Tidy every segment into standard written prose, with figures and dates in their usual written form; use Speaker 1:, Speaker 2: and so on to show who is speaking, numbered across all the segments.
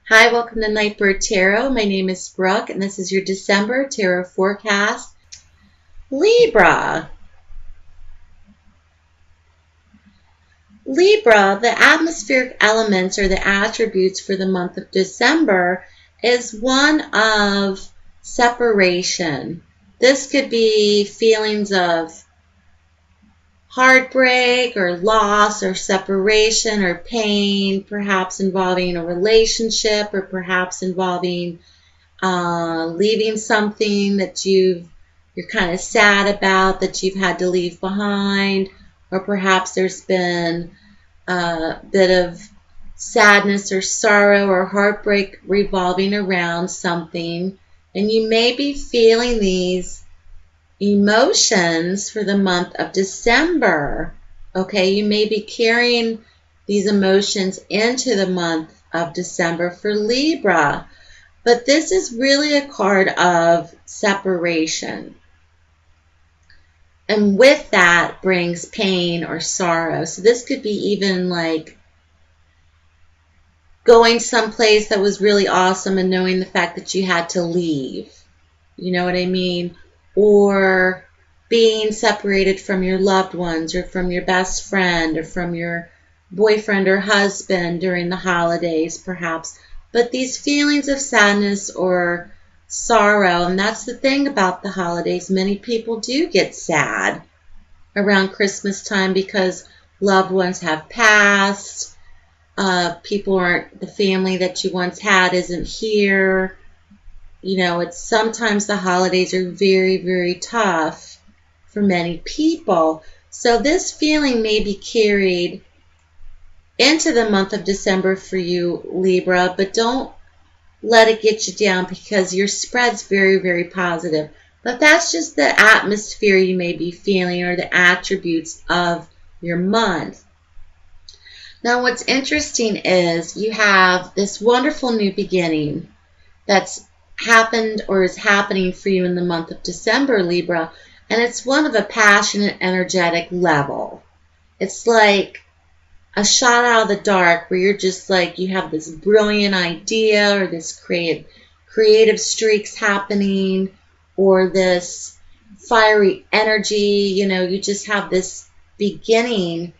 Speaker 1: Hi, welcome to Nightbird Tarot. My name is Brooke, and this is your December Tarot forecast. Libra. Libra, the atmospheric elements or the attributes for the month of December is one of separation. This could be feelings of heartbreak or loss or separation or pain, perhaps involving a relationship or perhaps involving leaving something that you're kind of sad about that you've had to leave behind, or perhaps there's been a bit of sadness or sorrow or heartbreak revolving around something, and you may be feeling these emotions for the month of December. Okay, you may be carrying these emotions into the month of December for Libra, but this is really a card of separation. And with that brings pain or sorrow. So this could be even like going someplace that was really awesome and knowing the fact that you had to leave. You know what I mean? Or being separated from your loved ones or from your best friend or from your boyfriend or husband during the holidays, perhaps. But these feelings of sadness or sorrow, and that's the thing about the holidays, many people do get sad around Christmas time because loved ones have passed, people aren't, the family that you once had isn't here. You know, it's sometimes the holidays are very, very tough for many people. So this feeling may be carried into the month of December for you, Libra, but don't let it get you down because your spread's very, very positive. But that's just the atmosphere you may be feeling or the attributes of your month. Now, what's interesting is you have this wonderful new beginning that's happened or is happening for you in the month of December, Libra, and it's one of a passionate, energetic level. It's like a shot out of the dark where you're just like, you have this brilliant idea or this creative streaks happening or this fiery energy, you know, you just have this beginning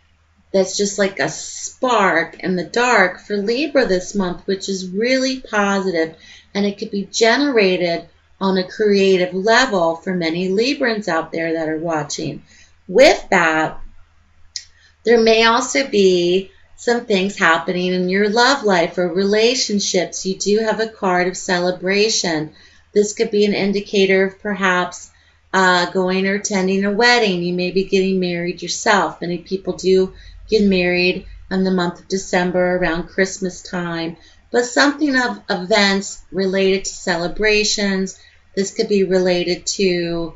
Speaker 1: that's just like a spark in the dark for Libra this month, which is really positive, and it could be generated on a creative level for many Librans out there that are watching. With that, there may also be some things happening in your love life or relationships. You do have a card of celebration. This could be an indicator of perhaps going or attending a wedding. You may be getting married yourself. Many people do get married in the month of December around Christmas time. But something of events related to celebrations. This could be related to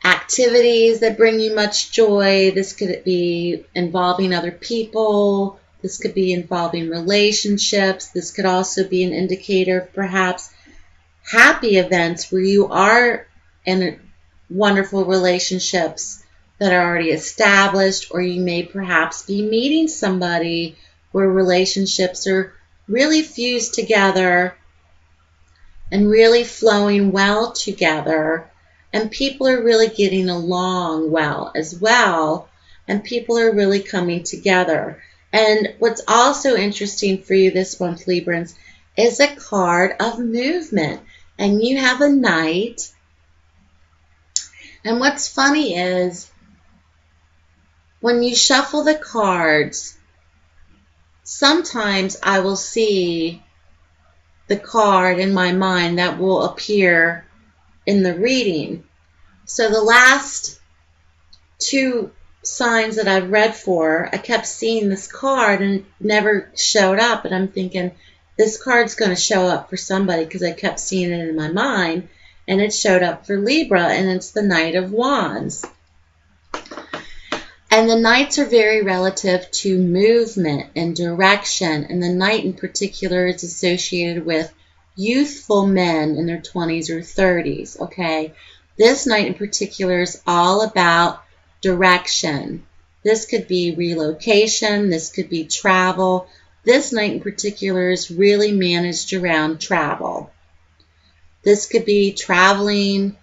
Speaker 1: activities that bring you much joy. This could be involving other people. This could be involving relationships. This could also be an indicator of perhaps happy events where you are in wonderful relationships that are already established, or you may perhaps be meeting somebody where relationships are really fused together and really flowing well together, and people are really getting along well as well, and people are really coming together. And what's also interesting for you this month, Librans, is a card of movement, and you have a knight. And what's funny is when you shuffle the cards, sometimes I will see the card in my mind that will appear in the reading. So the last two signs that I've read for, I kept seeing this card and it never showed up. And I'm thinking, this card's going to show up for somebody because I kept seeing it in my mind. And it showed up for Libra, and it's the Knight of Wands. And the Knights are very relative to movement and direction. And the Knight in particular is associated with youthful men in their 20s or 30s, okay? This Knight in particular is all about direction. This could be relocation. This could be travel. this night in particular is really managed around travel. This could be traveling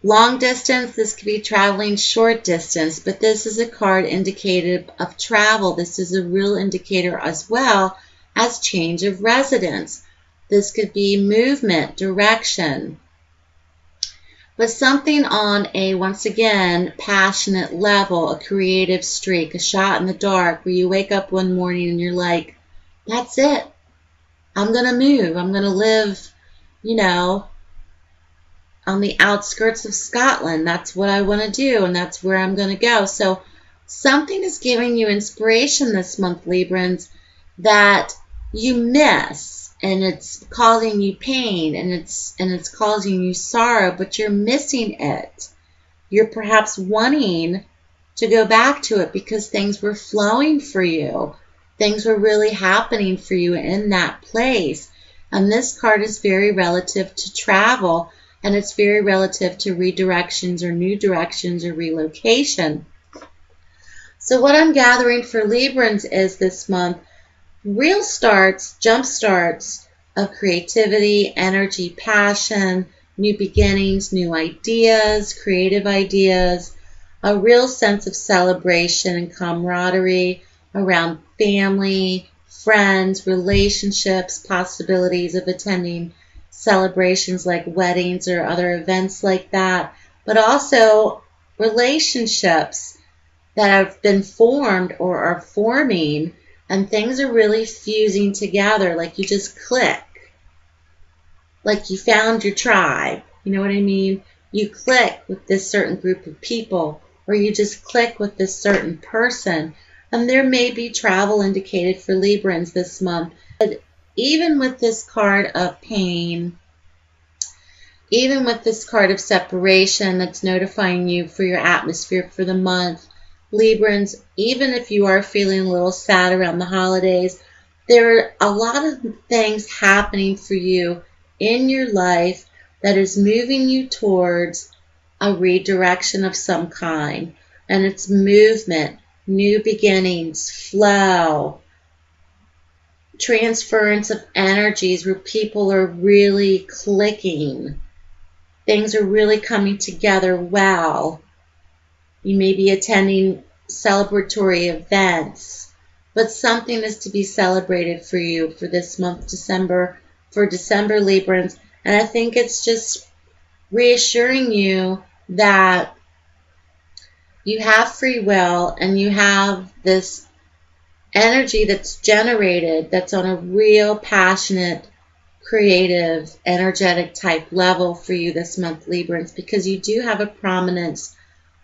Speaker 1: long distance, this could be traveling short distance, but this is a card indicative of travel. This is a real indicator as well as change of residence. This could be movement, direction, but something on a, once again, passionate level, a creative streak, a shot in the dark where you wake up one morning and you're like, that's it. I'm going to move. I'm going to live, you know, on the outskirts of Scotland. That's what I want to do, and that's where I'm going to go. So something is giving you inspiration this month, Librans, that you miss, and it's causing you pain, and it's causing you sorrow, but you're missing it. You're perhaps wanting to go back to it because things were flowing for you. Things were really happening for you in that place. And this card is very relative to travel, and it's very relative to redirections or new directions or relocation. So what I'm gathering for Librans is this month, real starts, jump starts of creativity, energy, passion, new beginnings, new ideas, creative ideas, a real sense of celebration and camaraderie around family, friends, relationships, possibilities of attending celebrations like weddings or other events like that, but also relationships that have been formed or are forming, and things are really fusing together, like you just click, like you found your tribe. You know what I mean? You click with this certain group of people, or you just click with this certain person. And there may be travel indicated for Librans this month. But even with this card of pain, even with this card of separation that's notifying you for your atmosphere for the month, Librans, even if you are feeling a little sad around the holidays, there are a lot of things happening for you in your life that is moving you towards a redirection of some kind. And it's movement, new beginnings, flow, transference of energies where people are really clicking. Things are really coming together well. You may be attending celebratory events, but something is to be celebrated for you for this month, December, for December Librans. And I think it's just reassuring you that you have free will and you have this energy that's generated that's on a real passionate, creative, energetic type level for you this month, Librans, because you do have a prominence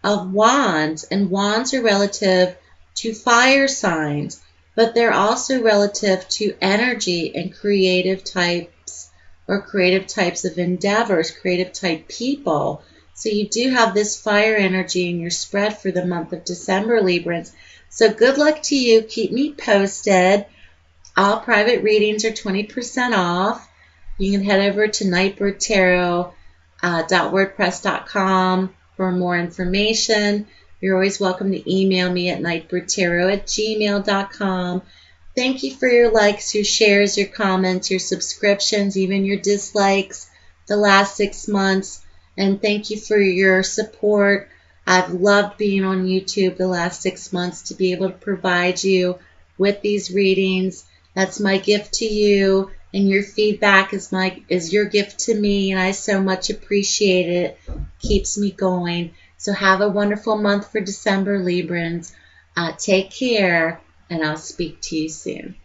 Speaker 1: of wands, and wands are relative to fire signs, but they're also relative to energy and creative types or creative types of endeavors, creative type people. So you do have this fire energy in your spread for the month of December, Librans. So good luck to you. Keep me posted. All private readings are 20% off. You can head over to nightbirdtarot.wordpress.com for more information. You're always welcome to email me at nightbirdtarot@gmail.com. Thank you for your likes, your shares, your comments, your subscriptions, even your dislikes the last 6 months. And thank you for your support. I've loved being on YouTube the last 6 months to be able to provide you with these readings. That's my gift to you, and your feedback is your gift to me, and I so much appreciate it. Keeps me going. So have a wonderful month for December, Librans. Take care, and I'll speak to you soon.